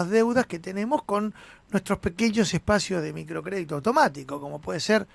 deudas que tenemos con nuestros pequeños espacios de microcrédito automático, como puede ser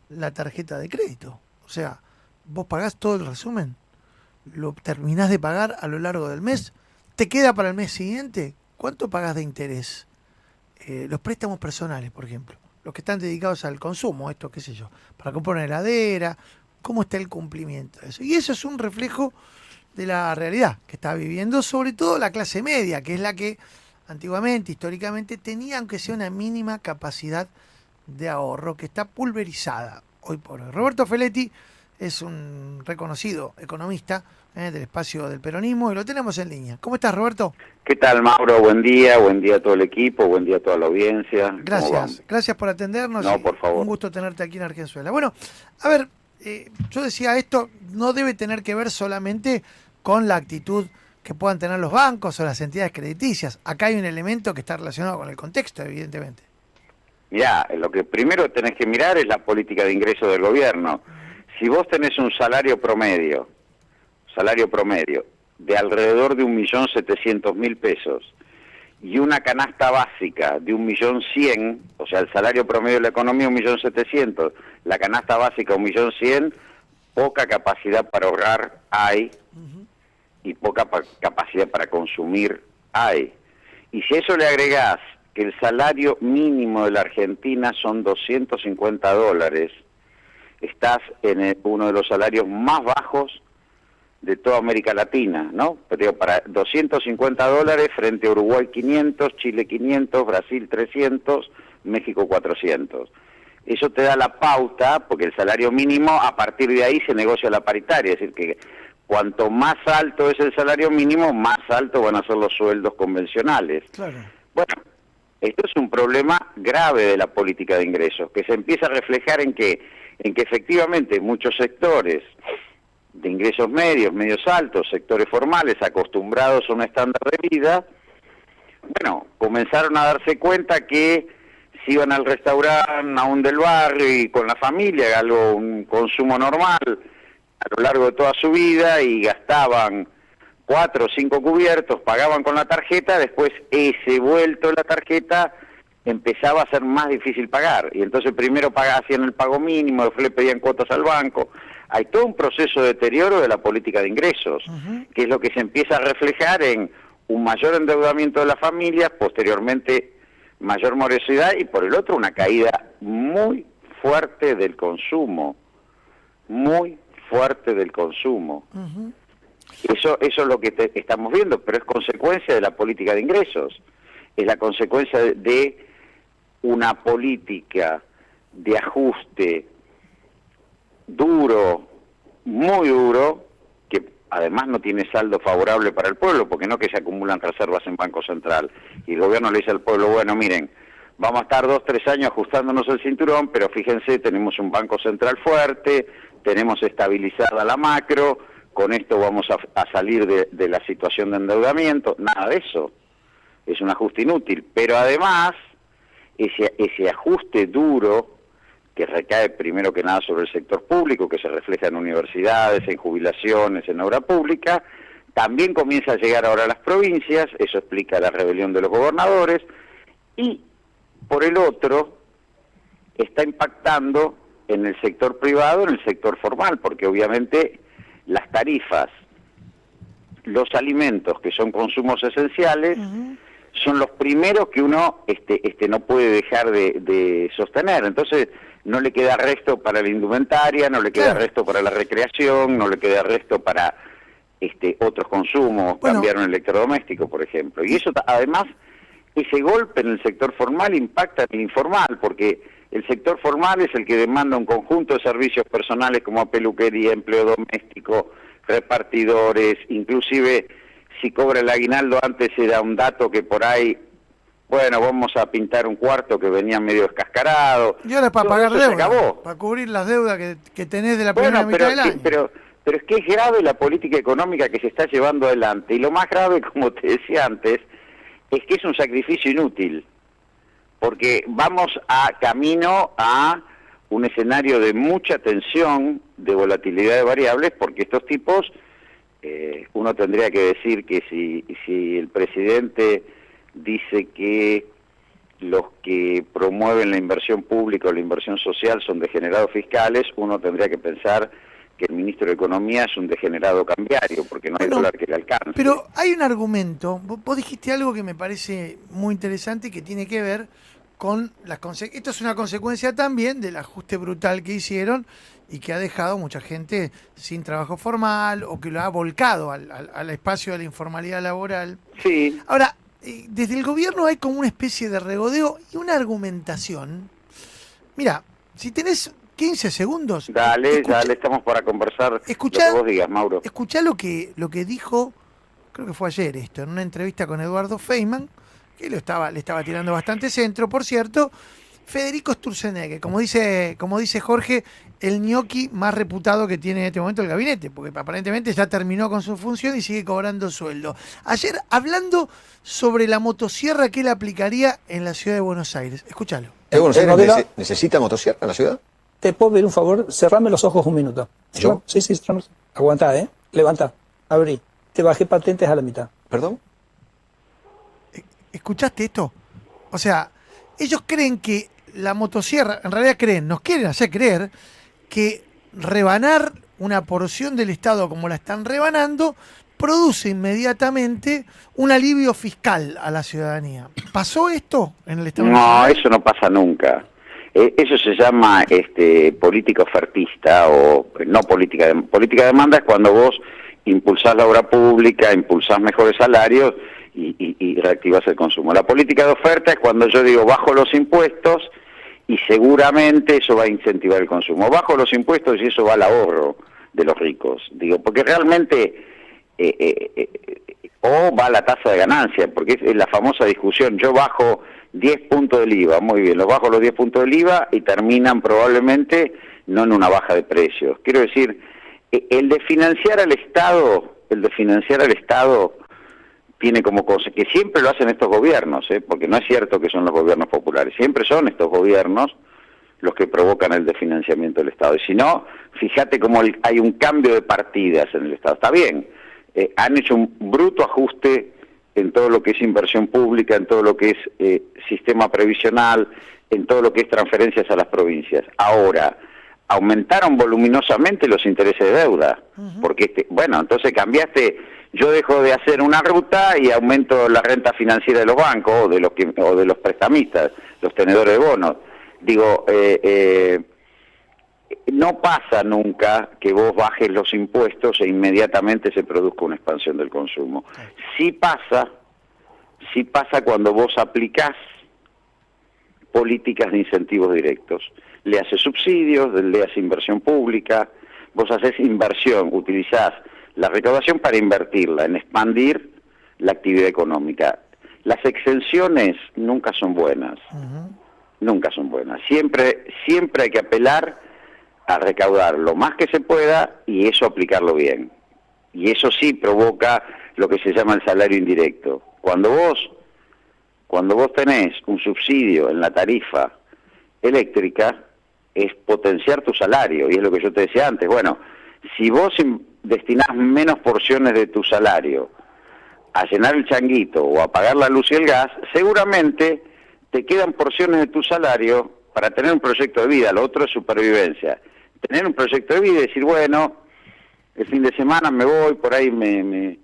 la tarjeta de crédito. O sea, vos pagás todo el resumen, lo terminás de pagar a lo largo del mes, te queda para el mes siguiente, ¿cuánto pagás de interés? Los préstamos personales, por ejemplo, los que están dedicados al consumo, esto qué sé yo, para comprar una heladera, ¿cómo está el cumplimiento de eso? Y eso es un reflejo de la realidad que está viviendo, sobre todo la clase media, que es la que antiguamente, históricamente, tenía, aunque sea una mínima capacidad de ahorro, que está pulverizada hoy por hoy. Roberto Feletti es un reconocido economista del espacio del peronismo y lo tenemos en línea. ¿Cómo estás, Roberto? ¿Qué tal, Mauro? buen día a todo el equipo, buen día a toda la audiencia. Gracias, gracias por atendernos No, y por un favor. gusto tenerte aquí en Argenzuela. Bueno, a ver, yo decía, esto no debe tener que ver solamente con la actitud que puedan tener los bancos o las entidades crediticias. Acá hay un elemento que está relacionado con el contexto, evidentemente. Mirá, lo que primero tenés que mirar es la política de ingreso del gobierno. Si vos tenés un salario promedio de alrededor de 1.700.000 pesos y una canasta básica de 1.100.000, o sea, el salario promedio de la economía 1.700.000, la canasta básica 1.100.000, poca capacidad para ahorrar hay y poca capacidad para consumir hay. Y si a eso le agregás que el salario mínimo de la Argentina son $250, estás en uno de los salarios más bajos de toda América Latina, ¿no? Pero digo, para $250 frente a Uruguay 500, Chile 500, Brasil 300, México 400. Eso te da la pauta, porque el salario mínimo, a partir de ahí se negocia la paritaria, es decir, que cuanto más alto es el salario mínimo, más altos van a ser los sueldos convencionales. Claro. Bueno, esto es un problema grave de la política de ingresos, que se empieza a reflejar en que efectivamente muchos sectores de ingresos medios, medios altos, sectores formales, acostumbrados a un estándar de vida, bueno, comenzaron a darse cuenta que si iban al restaurante aún del barrio y con la familia, algo, un consumo normal a lo largo de toda su vida, y gastaban 4 o 5 cubiertos, pagaban con la tarjeta, después ese vuelto de la tarjeta empezaba a ser más difícil pagar, y entonces primero hacían el pago mínimo, después le pedían cuotas al banco. Hay todo un proceso de deterioro de la política de ingresos, que es lo que se empieza a reflejar en un mayor endeudamiento de las familias, posteriormente mayor morosidad, y por el otro una caída muy fuerte del consumo, muy fuerte del consumo. Eso es lo que estamos viendo, pero es consecuencia de la política de ingresos, es la consecuencia de una política de ajuste duro, muy duro, que además no tiene saldo favorable para el pueblo, porque no que se acumulan reservas en Banco Central, y el gobierno le dice al pueblo, bueno, miren, vamos a estar 2 o 3 años ajustándonos el cinturón, pero fíjense, tenemos un Banco Central fuerte, tenemos estabilizada la macro, con esto vamos a salir de la situación de endeudamiento. Nada de eso, es un ajuste inútil, pero además ese ajuste duro que recae primero que nada sobre el sector público, que se refleja en universidades, en jubilaciones, en obra pública, también comienza a llegar ahora a las provincias, eso explica la rebelión de los gobernadores, y por el otro está impactando en el sector privado, en el sector formal, porque obviamente las tarifas, los alimentos que son consumos esenciales, son los primeros que uno no puede dejar de sostener. Entonces no le queda resto para la indumentaria, no le queda resto para la recreación, no le queda resto para otros consumos, cambiar un electrodoméstico, por ejemplo. Y eso además, ese golpe en el sector formal impacta en el informal, porque el sector formal es el que demanda un conjunto de servicios personales como peluquería, empleo doméstico, repartidores, inclusive si cobra el aguinaldo, antes era un dato que por ahí, bueno, vamos a pintar un cuarto que venía medio descascarado. Y ahora es para pagar deudas, para cubrir las deudas que tenés de la primera mitad del año. Pero es que es grave la política económica que se está llevando adelante, y lo más grave, como te decía antes, es que es un sacrificio inútil, porque vamos camino a un escenario de mucha tensión, de volatilidad de variables, porque estos tipos, uno tendría que decir que si el presidente dice que los que promueven la inversión pública o la inversión social son degenerados fiscales, uno tendría que pensar que el ministro de Economía es un degenerado cambiario, porque no hay dólar que le alcance. Pero hay un argumento, vos dijiste algo que me parece muy interesante y que tiene que ver con las consecuencias. Esto es una consecuencia también del ajuste brutal que hicieron y que ha dejado mucha gente sin trabajo formal o que lo ha volcado al espacio de la informalidad laboral. Sí. Ahora, desde el gobierno hay como una especie de regodeo y una argumentación. Mira, si tenés 15 segundos. Dale, estamos para conversar. Escuchá, lo que vos digas, Mauro. Escuchá lo que dijo, creo que fue ayer esto, en una entrevista con Eduardo Feynman, que le estaba tirando bastante centro, por cierto. Federico Sturzenegger, como dice Jorge, el ñoqui más reputado que tiene en este momento el gabinete, porque aparentemente ya terminó con su función y sigue cobrando sueldo. Ayer, hablando sobre la motosierra que él aplicaría en la ciudad de Buenos Aires. Escúchalo. ¿Buenos Aires necesita motosierra en la ciudad? ¿Te puedo pedir un favor? Cerrame los ojos un minuto. ¿Yo? Sí, cerrame. Aguantá, Levantá. Abrí. Te bajé patentes a la mitad. ¿Perdón? ¿Escuchaste esto? O sea, ellos creen que la motosierra, en realidad nos quieren hacer creer que rebanar una porción del Estado como la están rebanando produce inmediatamente un alivio fiscal a la ciudadanía. ¿Pasó esto en el Estado? No, eso no pasa nunca. Eso se llama política ofertista o no política de demanda, es cuando vos impulsás la obra pública, impulsás mejores salarios y reactivás el consumo. La política de oferta es cuando yo digo bajo los impuestos y seguramente eso va a incentivar el consumo. Bajo los impuestos y eso va al ahorro de los ricos, digo, porque realmente o va a la tasa de ganancia, porque es la famosa discusión, yo bajo 10 puntos del IVA, muy bien, los bajo los 10 puntos del IVA y terminan probablemente no en una baja de precios. Quiero decir, el de financiar al Estado tiene como cosa, que siempre lo hacen estos gobiernos, porque no es cierto que son los gobiernos populares, siempre son estos gobiernos los que provocan el desfinanciamiento del Estado. Y si no, fíjate cómo hay un cambio de partidas en el Estado. Está bien, han hecho un bruto ajuste en todo lo que es inversión pública, en todo lo que es sistema previsional, en todo lo que es transferencias a las provincias. Ahora, aumentaron voluminosamente los intereses de deuda, porque entonces cambiaste, yo dejo de hacer una ruta y aumento la renta financiera de los bancos o de los prestamistas, los tenedores de bonos. Digo, no pasa nunca que vos bajes los impuestos e inmediatamente se produzca una expansión del consumo. Sí pasa cuando vos aplicás políticas de incentivos directos. Le haces subsidios, le haces inversión pública, vos haces inversión, utilizás la recaudación para invertirla en expandir la actividad económica. Las exenciones nunca son buenas, nunca son buenas. Siempre hay que apelar a recaudar lo más que se pueda y eso aplicarlo bien. Y eso sí provoca lo que se llama el salario indirecto. Cuando vos tenés un subsidio en la tarifa eléctrica, es potenciar tu salario, y es lo que yo te decía antes. Bueno, si vos destinás menos porciones de tu salario a llenar el changuito o a pagar la luz y el gas, seguramente te quedan porciones de tu salario para tener un proyecto de vida. Lo otro es supervivencia. Tener un proyecto de vida y decir, bueno, el fin de semana me voy, por ahí me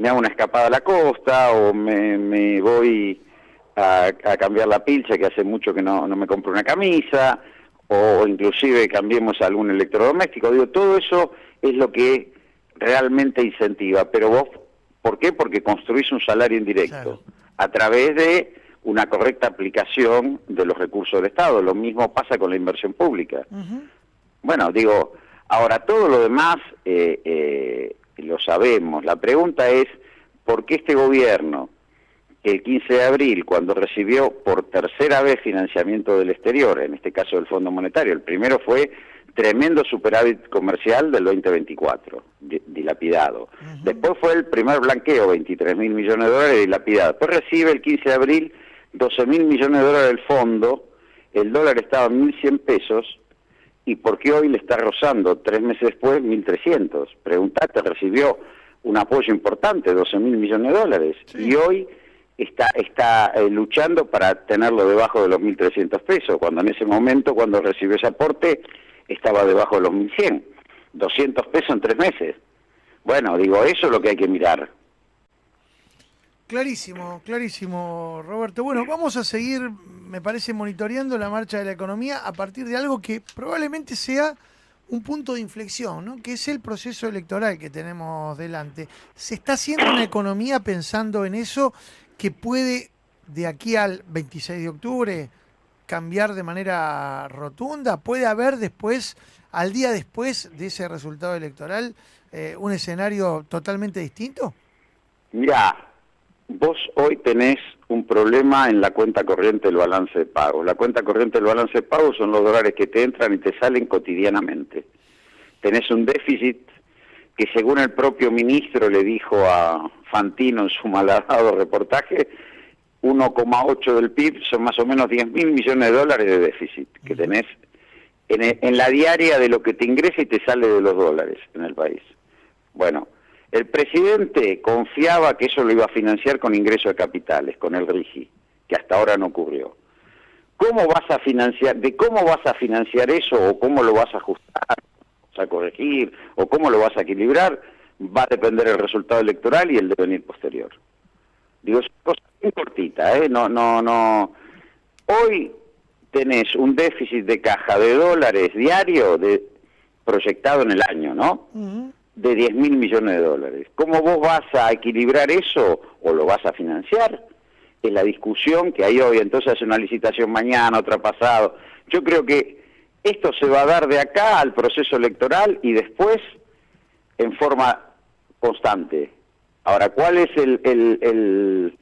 hago una escapada a la costa, o me voy a cambiar la pilcha, que hace mucho que no me compro una camisa, o inclusive cambiemos algún electrodoméstico. Digo, todo eso es lo que realmente incentiva. Pero vos, ¿por qué? Porque construís un salario indirecto, claro, a través de una correcta aplicación de los recursos del Estado. Lo mismo pasa con la inversión pública. Bueno, digo, ahora todo lo demás lo sabemos. La pregunta es, ¿por qué este gobierno, el 15 de abril, cuando recibió por tercera vez financiamiento del exterior, en este caso del Fondo Monetario, el primero fue tremendo superávit comercial del 2024, dilapidado. Después fue el primer blanqueo, 23.000 millones de dólares dilapidado. Después recibe el 15 de abril 12.000 millones de dólares del fondo, el dólar estaba en 1.100 pesos, y ¿por qué hoy le está rozando 3 meses después 1.300? Preguntate, recibió un apoyo importante, 12.000 millones de dólares, sí, y hoy está luchando para tenerlo debajo de los 1.300 pesos, cuando en ese momento, cuando recibió ese aporte, estaba debajo de los 1.100, 200 pesos en 3 meses. Bueno, digo, eso es lo que hay que mirar. Clarísimo, clarísimo, Roberto. Bueno, vamos a seguir, me parece, monitoreando la marcha de la economía a partir de algo que probablemente sea un punto de inflexión, ¿no? Que es el proceso electoral que tenemos delante. ¿Se está haciendo una economía pensando en eso que puede, de aquí al 26 de octubre, cambiar de manera rotunda? ¿Puede haber después, al día después de ese resultado electoral, un escenario totalmente distinto? Mirá, vos hoy tenés un problema en la cuenta corriente del balance de pago. La cuenta corriente del balance de pago son los dólares que te entran y te salen cotidianamente. Tenés un déficit que, según el propio ministro le dijo a Fantino en su malhadado reportaje, 1,8 del PIB son más o menos 10.000 millones de dólares de déficit que tenés en la diaria de lo que te ingresa y te sale de los dólares en el país. Bueno, el presidente confiaba que eso lo iba a financiar con ingreso de capitales, con el RIGI, que hasta ahora no ocurrió. ¿Cómo vas a financiar, de cómo vas a financiar eso, o cómo lo vas a ajustar, a corregir, o cómo lo vas a equilibrar? Va a depender el resultado electoral y el devenir posterior. Digo, es una cosa muy cortita, ¿eh? No. Hoy tenés un déficit de caja de dólares diario proyectado en el año, ¿no? De 10.000 millones de dólares. ¿Cómo vos vas a equilibrar eso o lo vas a financiar? Es la discusión que hay hoy. Entonces hace una licitación mañana, otra pasado. Yo creo que esto se va a dar de acá al proceso electoral y después en forma constante. Ahora, ¿cuál es el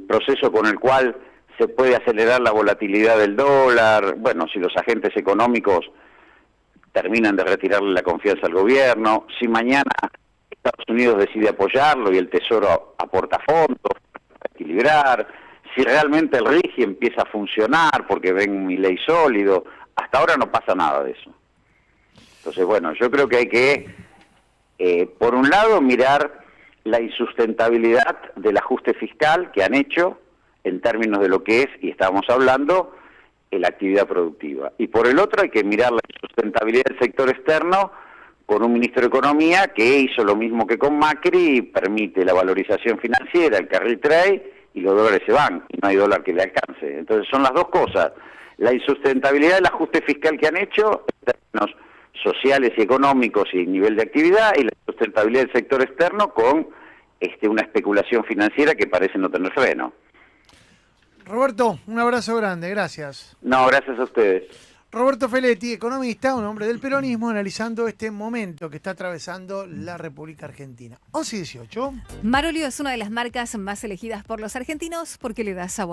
proceso con el cual se puede acelerar la volatilidad del dólar? Bueno, si los agentes económicos terminan de retirarle la confianza al gobierno, si mañana Estados Unidos decide apoyarlo y el Tesoro aporta fondos para equilibrar, si realmente el RIGI empieza a funcionar porque ven un ley sólido, hasta ahora no pasa nada de eso. Entonces, bueno, yo creo que hay que, por un lado, mirar la insustentabilidad del ajuste fiscal que han hecho en términos de lo que es, y estábamos hablando, la actividad productiva. Y por el otro hay que mirar la sustentabilidad del sector externo con un ministro de Economía que hizo lo mismo que con Macri y permite la valorización financiera, el carry trade, y los dólares se van, y no hay dólar que le alcance. Entonces son las dos cosas, la insustentabilidad del ajuste fiscal que han hecho en términos sociales y económicos y nivel de actividad, y la sustentabilidad del sector externo con una especulación financiera que parece no tener freno. Roberto, un abrazo grande, gracias. No, gracias a ustedes. Roberto Feletti, economista, un hombre del peronismo, analizando este momento que está atravesando la República Argentina. 11 y 18. Marolio es una de las marcas más elegidas por los argentinos porque le da sabor.